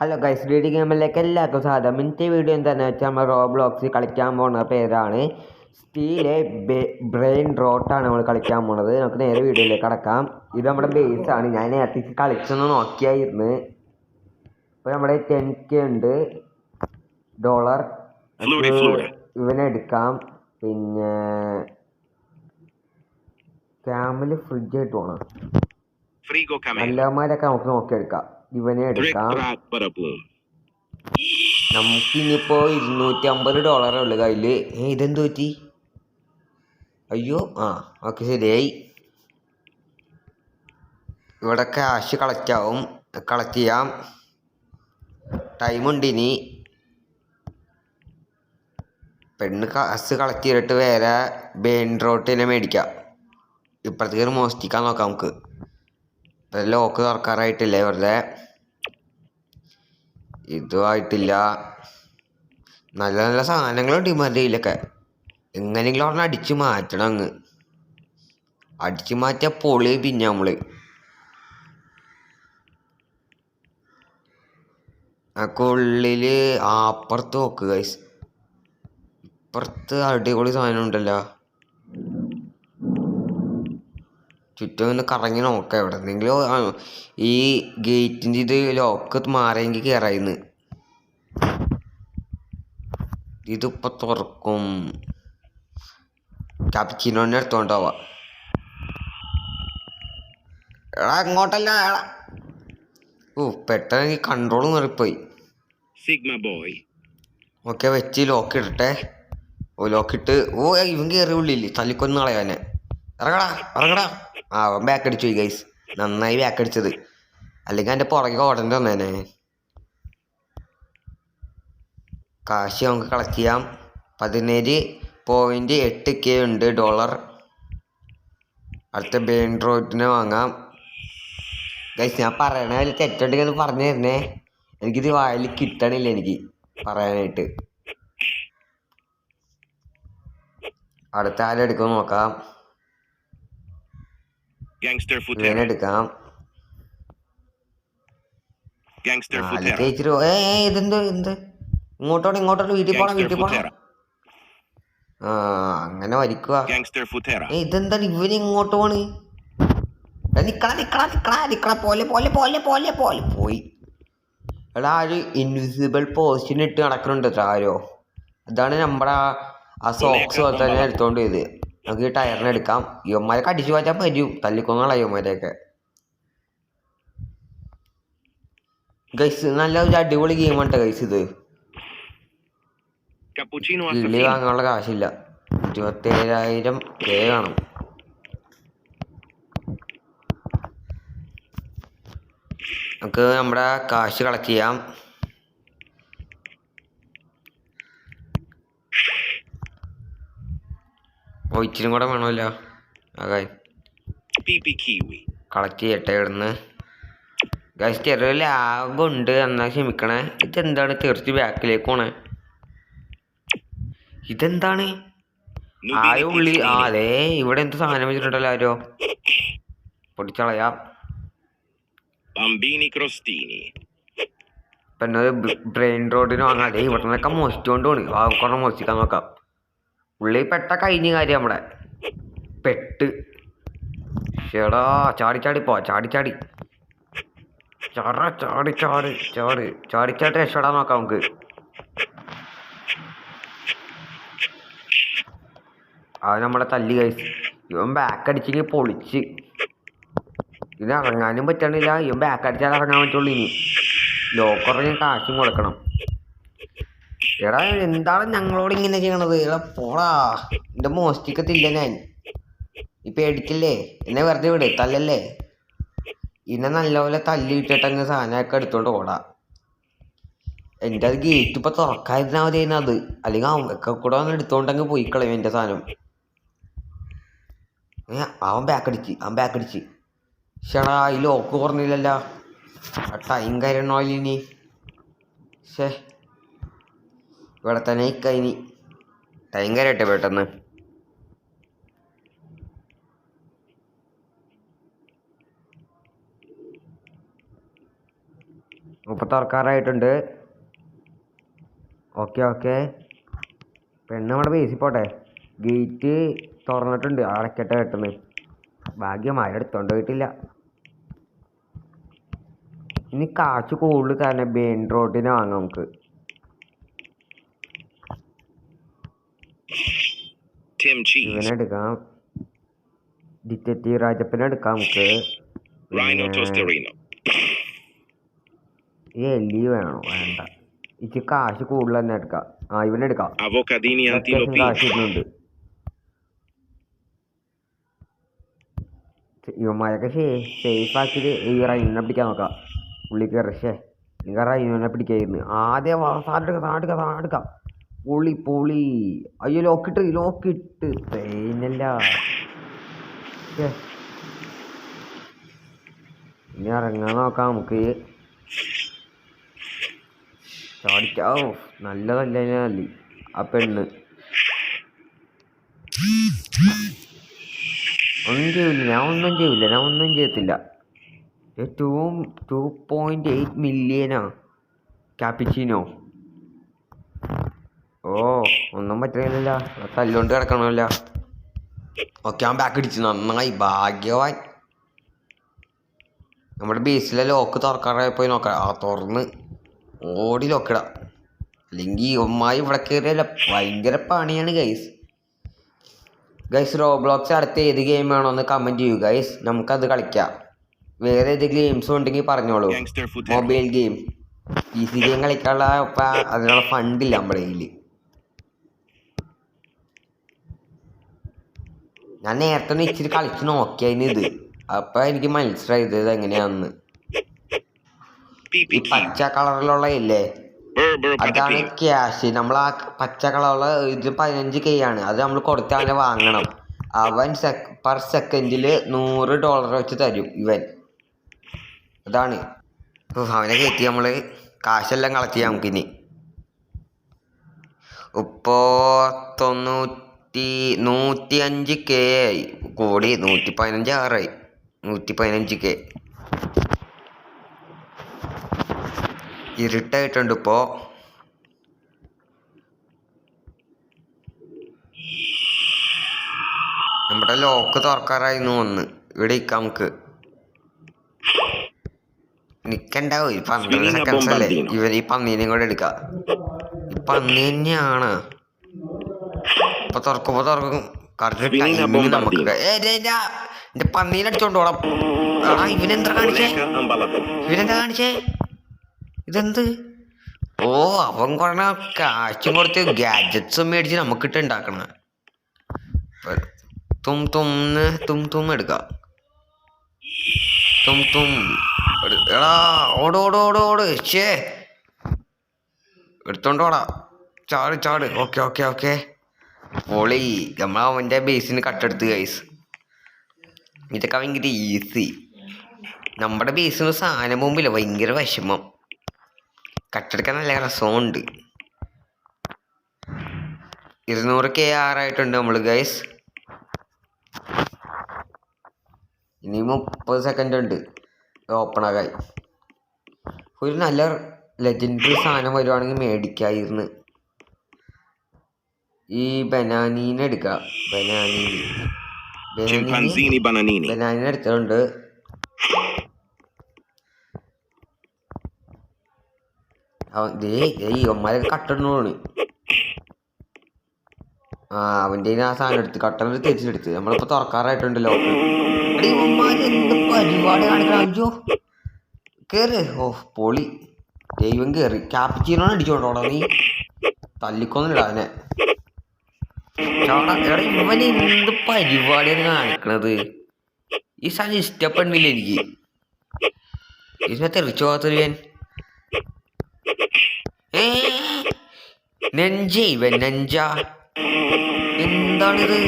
Hello guys, D ഗെയിമിലേക്ക് എല്ലാവർക്കും സ്വാഗതം. ഇന്നത്തെ വീഡിയോ എന്താണെന്ന് വെച്ചാൽ നമ്മൾ റോബ്ലോക്സിൽ കളിക്കാൻ പോകുന്ന പേരാണ് സ്റ്റീലെ ബ്രെയിൻ റോട്ടാണ് നമ്മൾ കളിക്കാൻ പോകുന്നത്. നമുക്ക് നേരെ വീഡിയോയിലേക്ക് കടക്കാം. ഇത് നമ്മുടെ ബേസാണ്. ഞാൻ നേരത്തെ കളിച്ചൊന്ന് നോക്കിയായിരുന്നു. ഇപ്പോൾ നമ്മുടെ 10K ഉണ്ട് ഡോളർ. ഇവനെടുക്കാം. പിന്നെ ക്യാമിൽ ഫ്രിഡ്ജ് ആയിട്ട് പോകണം. എല്ലാമാരൊക്കെ നമുക്ക് നോക്കിയെടുക്കാം. ഇവനെ എടുക്കാം. നമുക്കിനിയിപ്പോ $250 ഉള്ളു കയ്യില്. ഇതെന്ത് പറ്റി? അയ്യോ, ഓക്കെ, ശരിയായി. ഇവിടെ ക്യാഷ് കളക്ട് ചെയ്യാം. ടൈമുണ്ട് ഇനി. പെണ്ണ് കാശ് കളക്ട് ചെയ്തിട്ട് വേറെ ബെയിൻ റോട്ടിനെ മേടിക്കാം. ഇപ്പഴത്തേക്ക് മോഷ്ടിക്കാൻ നോക്കാം നമുക്ക്. ലോക്ക് തുറക്കാറായിട്ടില്ലേ? വെറുതെ ഇതുമായിട്ടില്ല. നല്ല നല്ല സാധനങ്ങളുണ്ട് ഇമാരിലൊക്കെ. എങ്ങനെയെങ്കിലും പറഞ്ഞാൽ അടിച്ചു മാറ്റണം. അങ്ങ് അടിച്ചു മാറ്റിയ പൊളി. പിന്നെ നമ്മള് ഉള്ളില് അപ്പുറത്ത് നോക്ക് ഗൈസ്. ഇപ്പുറത്ത് അടിപൊളി സാധനം ഉണ്ടല്ലോ. ചുറ്റും ഒന്ന് കറങ്ങി നോക്കാം. എവിടെ എന്തെങ്കിലും ഈ ഗേറ്റിൻ്റെ ഇത് ലോക്ക് മാറിയെങ്കിൽ കയറായിന്ന്. ഇതിപ്പോൾ തുറക്കും. ക്യാപ്ചിനോനെ എടുത്തോണ്ടാവാ. എടാ ഇങ്ങോട്ടല്ല. പെട്ടെന്ന് കൺട്രോൾ മാറിപ്പോയി. ഓക്കെ, വെച്ച് ലോക്ക് ഇടട്ടെ. ലോക്കിട്ട് ഇവൻ കയറി ഉള്ളില്ല. തല്ലിക്കൊന്ന് കളയാനെ. ഇറങ്ങടാ. അവൻ ബാക്ക് അടിച്ചു പോയി ഗൈസ്. നന്നായി ബാക്ക് അടിച്ചത്. അല്ലെങ്കിൽ എൻ്റെ പുറകെ ഓടേണ്ടി വന്നേനെ. കാശ് നമുക്ക് കളക്ട് ചെയ്യാം. 17.8K ഉണ്ട് ഡോളർ. അടുത്ത ബെയിൻ റോഡിനെ വാങ്ങാം. ഗൈസ്, ഞാൻ പറയണതിൽ തെറ്റുണ്ടെങ്കിൽ പറഞ്ഞു തരണേ. എനിക്കിത് വായിൽ കിട്ടണില്ല എനിക്ക് പറയാനായിട്ട്. അടുത്ത ആരെടുക്കും നോക്കാം. ഇവനെടുക്കാം. ഇതെന്ത് ഇങ്ങോട്ടോട്ട് വീട്ടിൽ പോണം. അങ്ങനെ വലിക്കുക. ഇതെന്താണ് ഇവന് ഇങ്ങോട്ട് പോണ്? നിക്കള പോയി. എടാ, ഒരു ഇൻവിസിബിൾ പോസ്റ്റിന് ഇട്ട് നടക്കുന്നുണ്ട് ആരോ. അതാണ് നമ്മുടെ ആ സോക്സ് പോലെ തന്നെ എടുത്തോണ്ട് പോയത്. നമുക്ക് ഈ ടയറിനെ എടുക്കാം. യുവന്മാരൊക്കെ അടിച്ചു മാറ്റാൻ പറ്റും. തല്ലിക്കൊന്നുള്ള യുവന്മാരെയൊക്കെ. ഗൈസ്, നല്ല ഒരു അടിപൊളി ഗെയിമാണ് ഗൈസ് ഇത്. കിളി വാങ്ങാനുള്ള കാശില്ല. 27,000K വേണം. നമുക്ക് നമ്മുടെ കാശ് കളക്ട് ചെയ്യാം. ഇച്ചിരി കൂടെ വേണമല്ലോ. കളക്ട് ചെയ്യട്ടെ ഇവിടുന്ന്. ഗൈസ്, ചെറിയ ലാഗുണ്ട്. എന്നാൽ ക്ഷമിക്കണേ. ഇതെന്താണ് തെറിച്ച് ബാക്കിലേക്ക് പോണേ? ഇതെന്താണ്? ആരോ ഉള്ളി. അതെ, ഇവിടെ എന്ത് സാധനം വെച്ചിട്ടുണ്ടല്ലോ ആരോ. പൊടിച്ചളയാം. പിന്നെ ബ്രെയിൻ റോഡിന് വാങ്ങാം. അതെ, ഇവിടെ നിന്നൊക്കെ മോഷിച്ചുകൊണ്ട് പോണ്. കുറേ മോഷിക്കാൻ നോക്കാം. ഉള്ളി പെട്ട കഴിഞ്ഞ കാര്യം നമ്മുടെ പെട്ട്. ചേടാ, ചാടി പോ. ചാടി രക്ഷപ്പെടാൻ നോക്കാം നമുക്ക്. അത് നമ്മളെ തല്ലി കഴിച്ച്. ഇവൻ ബാക്ക് അടിച്ചെങ്കിൽ പൊളിച്ച്. ഇത് ഇറങ്ങാനും പറ്റണില്ല. ഇവൻ ബാക്ക് അടിച്ചാൽ ഇറങ്ങാൻ പറ്റുള്ളൂ. ഇനി ലോക്കറിന് കാശും കൊടുക്കണം. എടാ, എന്താണ് ഞങ്ങളോട് ഇങ്ങനെ ചെയ്യണത്? എടാ പോടാ. എൻ്റെ മോഷ്ടിക്കത്തില്ല ഞാൻ. ഇപ്പം പേടിക്കില്ലേ? എന്നെ വെറുതെ വിട്. തല്ലല്ലേ. ഇന്നെ നല്ലപോലെ തല്ലി വിട്ടിട്ടങ്ങ് സാധനമൊക്കെ എടുത്തോണ്ട് ഓടാ. എൻ്റെ അത് ഗേറ്റ് ഇപ്പം തുറക്കാതിരുന്നാൽ മതി. അത് അല്ലെങ്കിൽ അവനൊക്കെ കൂടെ വന്ന് എടുത്തോണ്ടങ്ങ് പോയി കളയും എൻ്റെ സാധനം. അവൻ ബാക്ക് അടിച്ച്. ഷടാ, ഈ ലോക്ക് കുറഞ്ഞില്ലല്ലോ. ടൈം കാര്യണോ ഇനി? ഇവിടെ തന്നെ ഇനി ടൈം കാര്യട്ടെ പെട്ടെന്ന്. ഇപ്പം തുറക്കാറായിട്ടുണ്ട്. ഓക്കെ പെണ്ണ് നമ്മുടെ ബേസിൽ പോട്ടെ. ഗേറ്റ് തുറന്നിട്ടുണ്ട്, അടയ്ക്കട്ടെ പെട്ടെന്ന്. ഭാഗ്യം എടുത്തോണ്ട് പോയിട്ടില്ല. ഇനി കാശ് കൂടുതൽ തന്നെ മെയിൻ റോഡിന് വാങ്ങാം നമുക്ക്. ഇവനെടുക്കാം, ഡിറ്റക്റ്റീവ് രാജപ്പനെ എടുക്കാം നമുക്ക്. ഈ എലി വേണോ? വേണ്ട, ഇച്ച് കാശ് കൂടുതൽ തന്നെ എടുക്കാം. ഇവനെടുക്കാം, കാശ് ഇടുന്നുണ്ട്. ഇവന്മാരൊക്കെ സേഫ് ആക്കിയിട്ട് ഈ റൈനിനെ പിടിക്കാൻ നോക്കാം. പുള്ളി കയറിഷേ നിങ്ങൾ റൈനിനെ പിടിക്കായിരുന്നു. ആദ്യം സാധനം പൊളി. അയ്യോ ലോക്കിട്ട് തേനല്ല. ഇനി ഇറങ്ങാൻ നോക്കാം നമുക്ക്. ചാടിക്കാവോ? നല്ലതല്ലേ ആ പെണ്ണ്. ഞാൻ ഒന്നും ചെയ്യത്തില്ല. 2.8 മില്യനാ ക്യാപിച്ചിനോ. ഒന്നും പറ്റില്ല, തല്ലുകൊണ്ട് കിടക്കണമല്ല. ഓക്കെ, ഞാൻ ബാക്ക് അടിച്ചു. നന്നായി, ഭാഗ്യവാൻ. നമ്മുടെ ബേസിലെ ലോക്ക് തുറക്കാറായപ്പോയി നോക്കാം. തുറന്ന് ഓടി ലോക്കിടാം. അല്ലെങ്കിൽ ഒമ്മായി ഇവിടെ കയറിയല്ല, ഭയങ്കര പണിയാണ് ഗൈസ്. റോബ്ലോക്സ് അടുത്ത ഏത് ഗെയിം വേണോ എന്ന് കമൻറ്റ് ചെയ്യൂ ഗൈസ്, നമുക്കത് കളിക്കാം. വേറെ ഏത് ഗെയിംസും ഉണ്ടെങ്കിൽ പറഞ്ഞോളൂ. മൊബൈൽ ഗെയിം, PC ഗെയിം കളിക്കാനുള്ള അതിനുള്ള ഫണ്ടില്ല നമ്മുടെ കയ്യിൽ. ഞാൻ നേരത്തെ ഇച്ചിരി കളിച്ച് നോക്കിയതിന് ഇത്, അപ്പം എനിക്ക് മനസ്സിലായത് ഇത് എങ്ങനെയാണെന്ന്. ഈ പച്ച കളറിലുള്ള ഇല്ലേ, അതാണ് ക്യാഷ്. നമ്മൾ ആ പച്ച കളറുള്ള ഇത് 15K ആണ്. അത് നമ്മൾ കൊടുത്ത് അവനെ വാങ്ങണം. അവൻ പെർ സെക്കൻഡിൽ $100 വെച്ച് തരും ഇവൻ. അതാണ് അവനെ കയറ്റി നമ്മൾ കാശെല്ലാം കളക്ട് ചെയ്യാം നമുക്കിനി. ഇപ്പോൾ 105K ആയി, കൂടി 115 ആറായി. 115K. ഇരുട്ടായിട്ടുണ്ട് ഇപ്പോൾ. നമ്മുടെ ലോക്ക് തുറക്കാറായിരുന്നു. ഇവിടെ ഇരിക്കാം നമുക്ക്. നിൽക്കണ്ടാവും, 12 സെക്കൻഡ്സ് അല്ലേ. ഇവർ ഈ പന്നീനെയും കൂടെ എടുക്കാം. ഈ പന്നി തന്നെയാണ്. ഇപ്പൊ തുറക്കും കറക്റ്റ് ടൈമിങ് നമുക്ക്. എന്റെ പന്നീനെ അടിച്ചോണ്ട് പോടാം. ഇവനെന്താ കാണിച്ചേ? ഇതെന്ത്? അവൻ കുറേ കാശും കൊടുത്ത് ഗാഡ്ജറ്റ്സും മേടിച്ച് നമുക്കിട്ട് ഉണ്ടാക്കണ. തും എടുക്കാം. ഓട് ശേ, എടുത്തോണ്ടോടാ. ചാട്. ഓക്കെ പൊളി. നമ്മൾ അവൻ്റെ ബേസിന് കട്ടെടുത്ത് ഗൈസ്. ഇതൊക്കെ ഭയങ്കര ഈസി. നമ്മുടെ ബേസിന് സാധനം മുമ്പില്ല, ഭയങ്കര വിഷമം. കട്ടെടുക്കാൻ നല്ല രസമുണ്ട്. 200K ആറായിട്ടുണ്ട് നമ്മൾ ഗൈസ്. ഇനി 30 സെക്കൻഡ് ഉണ്ട് ഓപ്പൺ ആകാൻ. ഒരു നല്ല ലെജൻഡറി സാധനം വരുവാണെങ്കിൽ മേടിക്കായിരുന്നു. ഈ ബനാനീനെ എടുക്കാം. ബനാനീനെ എടുത്തിട്ടുണ്ട്. ഇവന്മാരൊക്കെ കട്ടിടുന്നതാണ്. അവൻ്റെ ആ സാധനം എടുത്ത് കട്ടറിൽ തിരിച്ചെടുത്ത്. നമ്മളിപ്പോൾ തുറക്കാറായിട്ടുണ്ട് ലോക്ക്. എന്ത് പരിപാടി കാണിക്കണം. അയ്യോ കേറ്. പൊളി. ദൈവം കയറി. ക്യാപിച്ചിനോണ് അടിച്ചോണ്ടോടാ നീ. തല്ലിക്കൊന്നിടാനെ. ഇവൻ എന്ത് പരിപാടിയാണ് കാണിക്കണത്. ഈ സാധനം ഇഷ്ടപ്പെടുന്നില്ല എനിക്ക്. ഇതിനെ തെറിച്ചു പോകാത്തൊരു നെഞ്ച എന്താണിത്?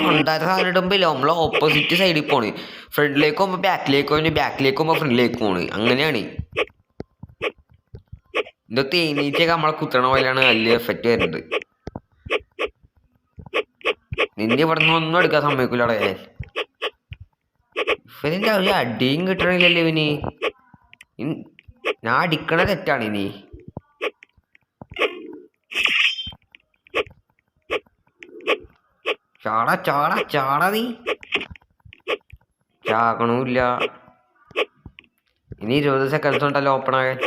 ഉണ്ടായ സാധനം ഇടുമ്പോൾ നമ്മൾ ഓപ്പോസിറ്റ് സൈഡിൽ പോണ്. ഫ്രണ്ടിലേക്ക് പോകുമ്പോൾ ബാക്കിലേക്ക് പോകുമ്പോൾ ഫ്രണ്ടിലേക്ക് പോണ്. അങ്ങനെയാണ്. ഇത് തേനീച്ചയൊക്കെ നമ്മളെ കുത്തണ പോലെയാണ് വലിയ എഫക്റ്റ് വരുന്നത്. നിന്നെ ഇവിടെ നിന്ന് ഒന്നും എടുക്കാൻ സമ്മതിക്കൂലടെ. ഇവനിൻ്റെ ഒരു അടിയും കിട്ടണില്ലല്ലോ ഇവന്. ഞാൻ അടിക്കണ തെറ്റാണ് ഇനി. ചാടാ ചാടാ ചാടാ നീ. ചാകണമില്ല. ഇനി 20 സെക്കൻഡ്സ് ഉണ്ടല്ലോ ഓപ്പൺ ആകാൻ.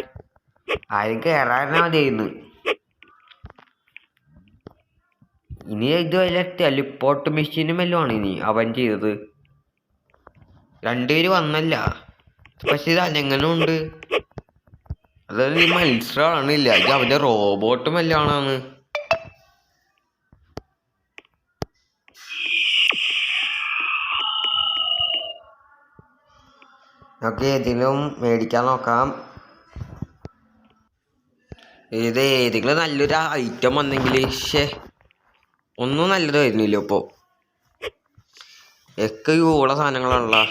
ആരും കയറാനാ മതിയായിരുന്നു. ഇനി ഇത് വല്ല ടെലിപ്പോർട്ട് മെഷീനും വല്ലതും ആണ് ഇനി അവൻ ചെയ്തത്. രണ്ടുപേര് വന്നല്ല, പക്ഷെ ഇത് അനങ്ങനെ ഉണ്ട്. അതായത് ഈ മത്സരമാണില്ല, ഇത് അവന്റെ റോബോട്ടും വല്ല ആണാണ്. നമുക്ക് ഏതെങ്കിലും മേടിക്കാൻ നോക്കാം. ഇത് ഏതെങ്കിലും നല്ലൊരു ഐറ്റം വന്നെങ്കിൽ. ഒന്നും നല്ലത് വരുന്നില്ല ഇപ്പോൾ. ഒക്കെ യൂള സാധനങ്ങളാണല്ലോ.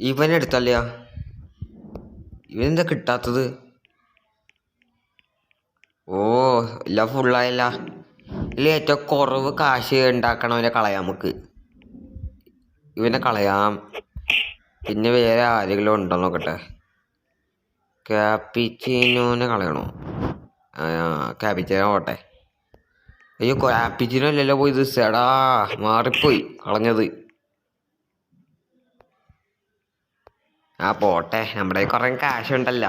ഇവനെടുത്തല്ല, ഇവനെന്താ കിട്ടാത്തത്? ഓ എല്ലാം ഫുള്ളായല്ല. ഇതിൽ ഏറ്റവും കുറവ് കാശ് ഉണ്ടാക്കണവനെ കളയാം നമുക്ക്. ഇവനെ കളയാം. പിന്നെ വേറെ ആരെങ്കിലും ഉണ്ടോ നോക്കട്ടെ. ക്യാപ്പിച്ചിനോനെ കളയണോ? ക്യാപ്പിച്ചിനോ പോട്ടെ. അയ്യോ ക്യാപ്പിച്ചിനോ അല്ലല്ലോ പോയത്. സെടാ മാറിപ്പോയി കളഞ്ഞത്. പോട്ടെ, നമ്മുടെ കുറെ കാശ് ഉണ്ടല്ല.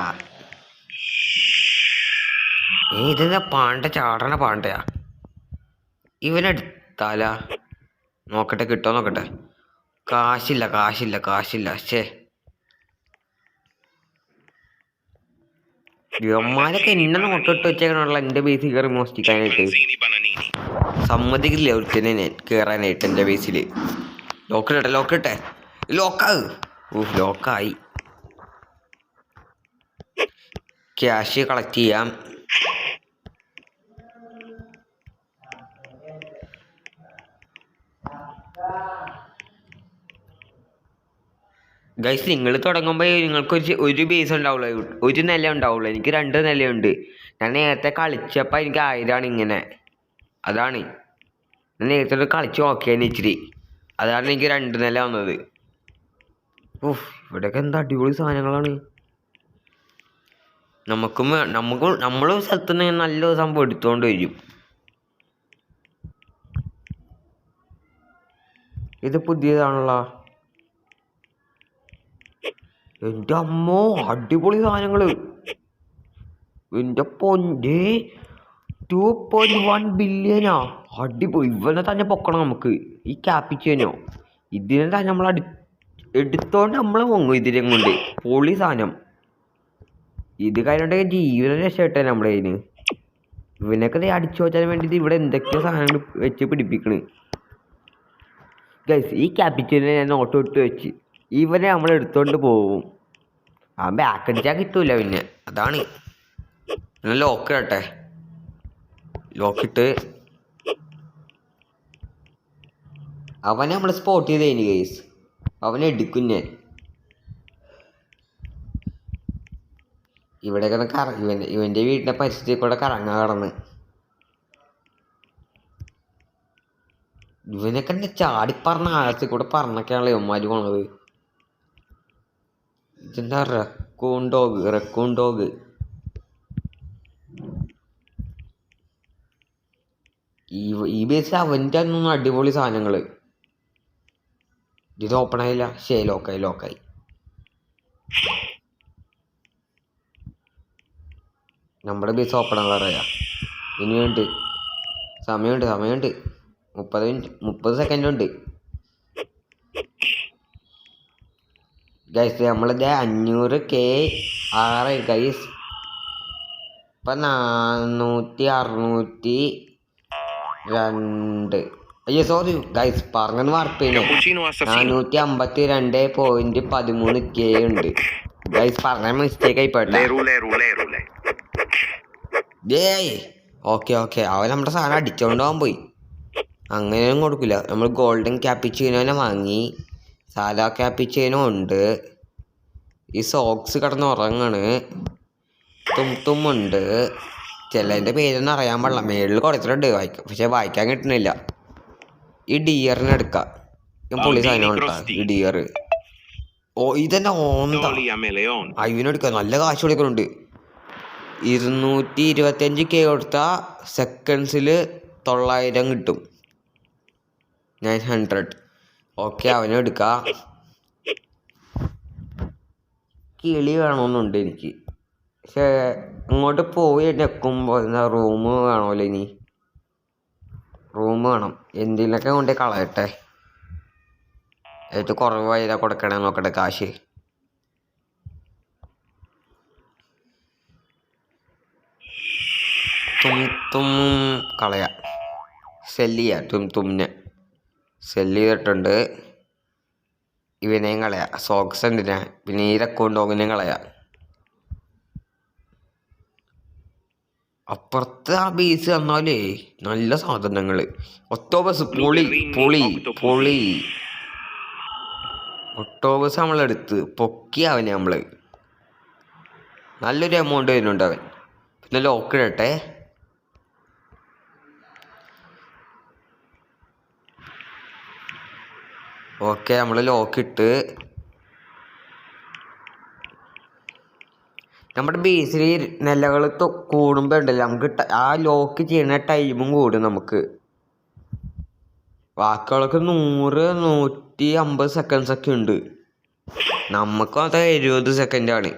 ഇതെന്താ പാണ്ട ചാടണ പാണ്ടയാ? ഇവനെടുത്താലാ? നോക്കട്ടെ കിട്ടോ നോക്കട്ടെ. കാശില്ല കാശില്ല കാശില്ല. ഇവന്മാരൊക്കെ എന്നെ നോക്കിട്ട് വെച്ചേക്കണുള്ള എൻ്റെ ബേസിൽ കയറി മോഷ്ടിക്കാനായിട്ട്. സമ്മതിക്കില്ല ഒരുത്തനെ ഞാൻ കയറാനായിട്ട് എൻ്റെ ബേസിൽ. ലോക്കിട്ടെ ലോക്കാവ്. ലോക്കായി. ക്യാഷ് കളക്ട് ചെയ്യാം. ഗൈസ്, നിങ്ങൾ തുടങ്ങുമ്പോൾ നിങ്ങൾക്ക് ഒരു ബേസ് ഉണ്ടാവുള്ളൂ, ഒരു നില ഉണ്ടാവുള്ളൂ. എനിക്ക് 2 നിലയുണ്ട്. ഞാൻ നേരത്തെ കളിച്ചപ്പോൾ എനിക്ക് 1000 ഇങ്ങനെ. അതാണ് ഞാൻ നേരത്തെ കളിച്ച് നോക്കിയാൽ ഇച്ചിരി. അതാണ് എനിക്ക് 2 നില വന്നത്. ഇവിടെയൊക്കെ എന്താ അടിപൊളി സാധനങ്ങളാണ്. നമ്മളൊരു സ്ഥലത്ത് നിന്ന് നല്ലൊരു സംഭവം എടുത്തുകൊണ്ട് വരും. ഇത് പുതിയതാണല്ലോ. എൻ്റെ അമ്മോ അടിപൊളി സാധനങ്ങള്. എൻ്റെ പൊന്നെ 2.1 ബില്യനാ. അടിപൊളി. ഇവനെ തന്നെ പൊക്കണം നമുക്ക്. ഈ ക്യാപ്പിച്ചേനോ ഇതിനെ തന്നെ നമ്മൾ എടുത്തോണ്ട് നമ്മൾ പൊങ്ങും ഇതിനെ കൊണ്ട്. പൊളി സാധനം. ഇത് കഴിഞ്ഞിട്ട് ജീവനെ രക്ഷപ്പെട്ടെ നമ്മുടെ കയ്യിന്. ഇവനൊക്കെ അടിച്ചു വെച്ചാൻ വേണ്ടിയിട്ട് ഇവിടെ എന്തൊക്കെയോ സാധനങ്ങൾ വെച്ച് പിടിപ്പിക്കണ്. ഗൈസ്, ഈ ക്യാപ്പിച്ചേനെ ഞാൻ ഓട്ടോ ഇട്ട് വെച്ച് ഇവനെ നമ്മൾ എടുത്തോണ്ട് പോവും. ബാക്ക് അടിച്ചാൽ കിട്ടൂല പിന്നെ. അതാണ്. പിന്നെ ലോക്ക് ഇടട്ടെ. ലോക്കിട്ട് അവനെ നമ്മൾ സ്പോട്ട് ചെയ്തേന് ഗൈസ്. അവനെ എടുക്കും ഞാൻ. ഇവിടെയൊക്കെ ഇവൻ്റെ വീടിൻ്റെ പരിസ്ഥിതി കൂടെ കറങ്ങാൻ കടന്ന്. ഇവനൊക്കെ എന്നെ ചാടിപ്പറഞ്ഞ ആഴത്തിൽ കൂടെ പറഞ്ഞൊക്കെയാണല്ലോ ഇവന്മാര് പോണത്. ഇതെന്താ റെക്കൂൺ ഡോഗ്. ഈ ബേസിൽ അവൻ്റെ ഒന്നും അടിപൊളി സാധനങ്ങള്. ഇത് ഓപ്പൺ ആയില്ല. ലോക്കായി. നമ്മുടെ ബേസ് ഓപ്പൺ ആകാറായ. ഇനിയുണ്ട് സമയമുണ്ട് 30 സെക്കൻഡ് ഉണ്ട്. ഗൈസ്, നമ്മളിത് 500K ആറ് ഗൈസ്. ഇപ്പം 462. അയ്യോ സോറി ഗൈസ്, പറഞ്ഞത് മാർപ്പിനെ. 452.13K ഉണ്ട് ഗൈസ്. പറഞ്ഞ മിസ്റ്റേക്ക് ആയിപ്പോട്ടെ. ഓക്കെ അവൻ നമ്മുടെ സാധനം അടിച്ചോണ്ട് പോകാൻ പോയി. അങ്ങനെയൊന്നും കൊടുക്കില്ല. നമ്മൾ ഗോൾഡൻ ക്യാപ്പിച്ചീനോനെ വാങ്ങി. സാധാ ക്യാപ്പിച്ചീനോ ഉണ്ട്. ഈ സോക്സ് കിടന്ന് ഉറങ്ങാണ്. തുമ്മുണ്ട്. ചിലതിൻ്റെ പേരൊന്നും അറിയാൻ പാടില്ല. മേളിൽ കൊടുത്തിട്ടുണ്ട് പക്ഷെ വായിക്കാൻ കിട്ടുന്നില്ല. ഈ ഡിയറിനെ എടുക്കാം. പൊളി സാധനം കേട്ടോ ഈ ഡിയർ. ഓ ഇതന്നെ ഓന്താ അയ്യനെടുക്ക നല്ല കാശ് കൊടുക്കുന്നുണ്ട്. 225K കൊടുത്താൽ സെക്കൻഡ്സിൽ 900 കിട്ടും. 900. ഓക്കെ അവനെടുക്കാം. കിളി വേണമെന്നുണ്ട് എനിക്ക്. പക്ഷേ ഇങ്ങോട്ട് പോയി നിൽക്കുമ്പോൾ എന്താ റൂം വേണമല്ലോ. ഇനി റൂം വേണം. എന്തിനൊക്കെ കൊണ്ട് കളയട്ടെ. ഏറ്റവും കുറവായി കൊടുക്കണേ നോക്കട്ടെ കാശ്. തും കളയാം. സെല്ല് ചെയ്യാം. തുമ്മിനെ സെല്ല് ചെയ്തിട്ടുണ്ട്. ഇവനെയും കളയാം. സോക്സ് എന്തിനാ പിന്നെ ഈ അക്കൗണ്ട് ഓങ്ങിനെയും കളയാം. അപ്പുറത്ത് ആ ബേസ് തന്നാലേ നല്ല സാധനങ്ങൾ. ഒക്ടോബസ് പൊളി പൊളി പൊളി. ഒക്ടോബസ് നമ്മളെടുത്ത് പൊക്കി അവന് നമ്മൾ നല്ലൊരു എമൗണ്ട് വരുന്നുണ്ട് അവൻ. പിന്നെ ലോക്ക് ഇടട്ടെ. ഓക്കെ നമ്മൾ ലോക്കിട്ട് നമ്മുടെ ബേസിൽ നിലകൾ കൂടുമ്പോൾ ഉണ്ടല്ലോ നമുക്ക് ആ ലോക്ക് ചെയ്യുന്ന ടൈമും കൂടും. നമുക്ക് ബാക്കിയുള്ളവർക്ക് 100-150 സെക്കൻഡ്സ് ഒക്കെ ഉണ്ട്. നമുക്ക് അത് 70 സെക്കൻഡാണ്.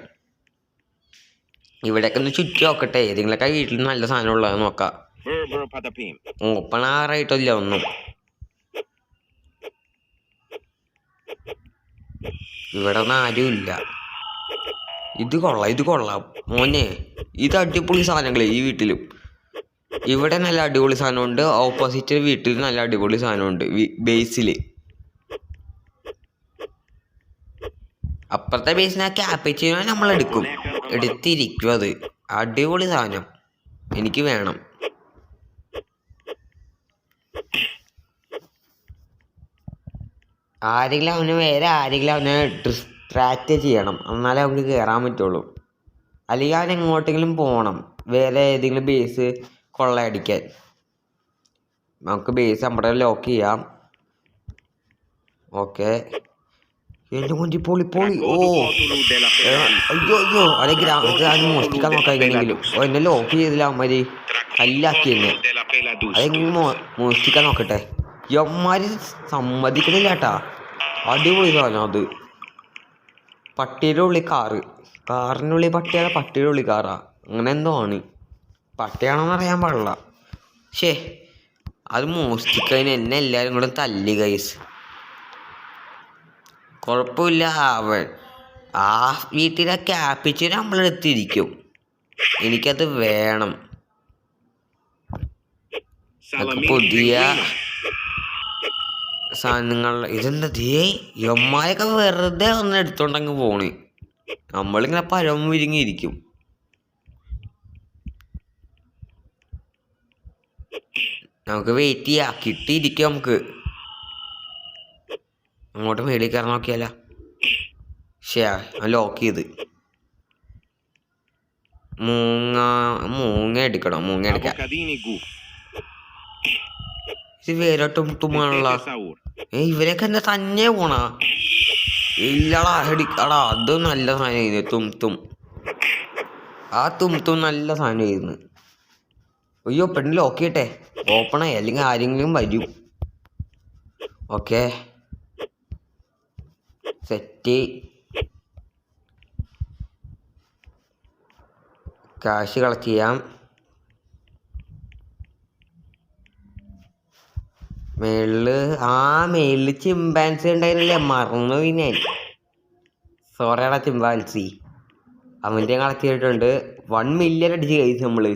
ഇവിടെയൊക്കെ ഒന്ന് ചുറ്റി നോക്കട്ടെ. ഏതെങ്കിലുമൊക്കെ വീട്ടിൽ നല്ല സാധനം ഉള്ളത് നോക്കാം. ഓപ്പൺ ആറായിട്ടില്ല ഒന്നും. ഇവിടെ ഒന്നും ആരും ഇല്ല. ഇത് കൊള്ളാം മോനെ. ഇത് അടിപൊളി സാധനങ്ങളെ ഈ വീട്ടിലും. ഇവിടെ നല്ല അടിപൊളി സാധനമുണ്ട്. ഓപ്പോസിറ്റ് വീട്ടിൽ നല്ല അടിപൊളി സാധനമുണ്ട് ബേസിൽ. അപ്പുറത്തെ ബേസിനെ ക്യാപ്പിച്ചിനോ നമ്മൾ എടുത്തിരിക്കും. അത് അടിപൊളി സാധനം എനിക്ക് വേണം. വേറെ ആരെങ്കിലും അവനെ ഡിസ്ട്രാക്റ്റ് ചെയ്യണം. എന്നാലേ അവർക്ക് കയറാൻ പറ്റുള്ളൂ. അല്ലെങ്കിൽ അവൻ എങ്ങോട്ടെങ്കിലും പോകണം. വേറെ ഏതെങ്കിലും ബേസ് കൊള്ളയടിക്കാൻ. നമുക്ക് ബേസ് നമ്മുടെ ലോക്ക് ചെയ്യാം. ഓക്കെ എൻ്റെ മുന്നിൽ പൊളി. ഓ അയ്യോ അതെ ഗ്രാമത്തിൽ മോഷ്ടിക്കാൻ നോക്കാമെങ്കിലും. എന്നെ ലോക്ക് ചെയ്തില്ല അവന്മാര്. കല്ലാക്കി തന്നെ. അതെങ്ങനെ മോഷ്ടിക്കാൻ നോക്കട്ടെ. യവന്മാര് സമ്മതിക്കണില്ല കേട്ടാ. അടിപൊളി സാധനം അത്. പട്ടിയുടെ ഉള്ളിൽ കാറിനുള്ളിൽ പട്ടിയാണ്. പട്ടിയുടെ ഉള്ളിൽ കാറാ. അങ്ങനെ എന്തോ ആണ്. പട്ടിയാണോന്ന് അറിയാൻ പാടില്ല. ശേ അത് മോഷ്ടിക്കാൻ എന്നെ എല്ലാവരും കൂടെ തല്ലി ഗൈസ്. കുഴപ്പമില്ല. അവൻ ആ വീട്ടിലെ ക്യാപ്പിച്ചിന് നമ്മളെടുത്തിരിക്കും. എനിക്കത് വേണം. പുതിയ സാധനങ്ങൾ ഇതെന്താ യമ്മാരൊക്കെ വെറുതെ ഒന്ന് എടുത്തോണ്ടങ്ങ് പോണ്. നമ്മളിങ്ങനെ പഴം വിരിങ്ങിയിരിക്കും. നമുക്ക് വെയിറ്റ് ചെയ്യാം. കിട്ടിയിരിക്കും നമുക്ക്. അങ്ങോട്ട് മേളിൽ കയറാൻ നോക്കിയാലോ. ലോക്ക് ചെയ്ത് മൂങ്ങ എടുക്കണം. എടുക്കാം. ഇത് വേറെ തുമ്മാണല്ല. ഇവരൊക്കെ എന്താ തന്നെ പോണാ. ഇല്ലടാ അടാ അത് നല്ല സാധനമായിരുന്നു. ആ നല്ല സാധനമായിരുന്നു. അയ്യോ പെണ്ണിൽ ലോക്ക് ചെയ്യട്ടെ. ഓപ്പണായി അല്ലെങ്കിൽ ആരെങ്കിലും വരും. Okay set. കാശ് കളക്ട് ചെയ്യാം. മേളില് ചിമ്പാൻസി ഉണ്ടായിരുന്നില്ലേ. മറന്നുപോയി ഞാൻ. സോറിയാടാ ചിമ്പാൻസി. അവൻ്റെ കളക്ട് ചെയ്തിട്ടുണ്ട്. 1 മില്യൺ അടിച്ച് കഴിച്ചു നമ്മള്.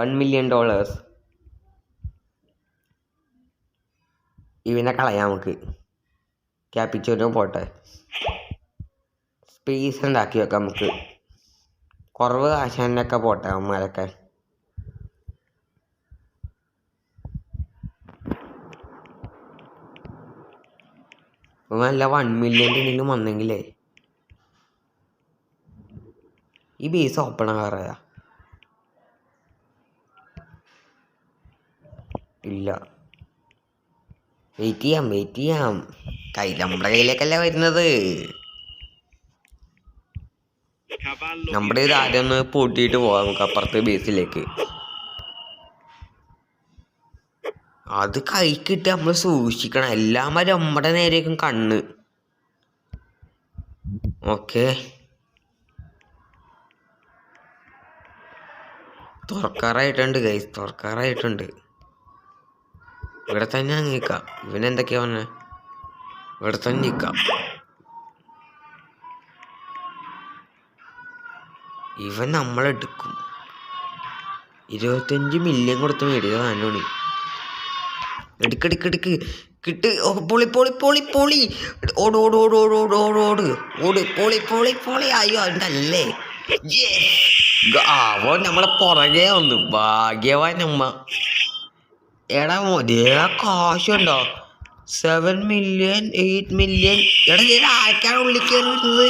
$1 മില്യൺ. ഇവനെ കളയാം നമുക്ക്. ക്യാപ്പിച്ചോനോ പോട്ടെ. സ്പേസ് ഉണ്ടാക്കി വെക്കാം നമുക്ക്. കുറവ് കാശാനൊക്കെ പോട്ടെ അവന്മാരൊക്കെ. നല്ല 1 മില്യൻ്റെ എന്തെങ്കിലും വന്നെങ്കിലേ. ഈ ബേസ് ഓപ്പൺ ആകാറാ. ഇല്ല. വെയിറ്റ് ചെയ്യാം. നമ്മുടെ കയ്യിലേക്കല്ല വരുന്നത്. നമ്മുടെ ഇത് ആദ്യം ഒന്ന് പൂട്ടിയിട്ട് പോവാം നമുക്ക് അപ്പുറത്തെ ബേസിലേക്ക്. അത് കൈക്കിട്ട് നമ്മൾ സൂക്ഷിക്കണം, എല്ലാവരും നമ്മുടെ നേരേക്കും കണ്ണ്. ഓക്കെ, തുറക്കാറായിട്ടുണ്ട് ഗൈസ്, തുറക്കാറായിട്ടുണ്ട്. ഇവിടെ തന്നെ നിൽക്കാം. ഇവനെന്തൊക്കെയാ പറഞ്ഞത്? ഇവിടെ തന്നെ നിൽക്കാം. ഇവൻ നമ്മളെടുക്കും. 25 മില്യൺ കൊടുത്ത് മേടിച്ച സാധനമാണ്. എടുക്കെടുക്കെടുക്ക് കിട്ട്. പൊളി പൊളി പൊളി പൊളി. ഓട് ഓട് ഓട് ഓട് ഓട് ഓട് ഓട് ഓട്. പൊളി പൊളി പൊളി. അയ്യോ അതല്ലേ, അവൻ നമ്മളെ പുറകെ വന്നു. ഭാഗ്യവാൻ നമ്മ. എടാ മോദിയാ കാശുണ്ടോ? 7 മില്യൺ 8 മില്യൺ. എടാ ആർക്കാണ് ഉള്ളിൽ കയറി വരുന്നത്?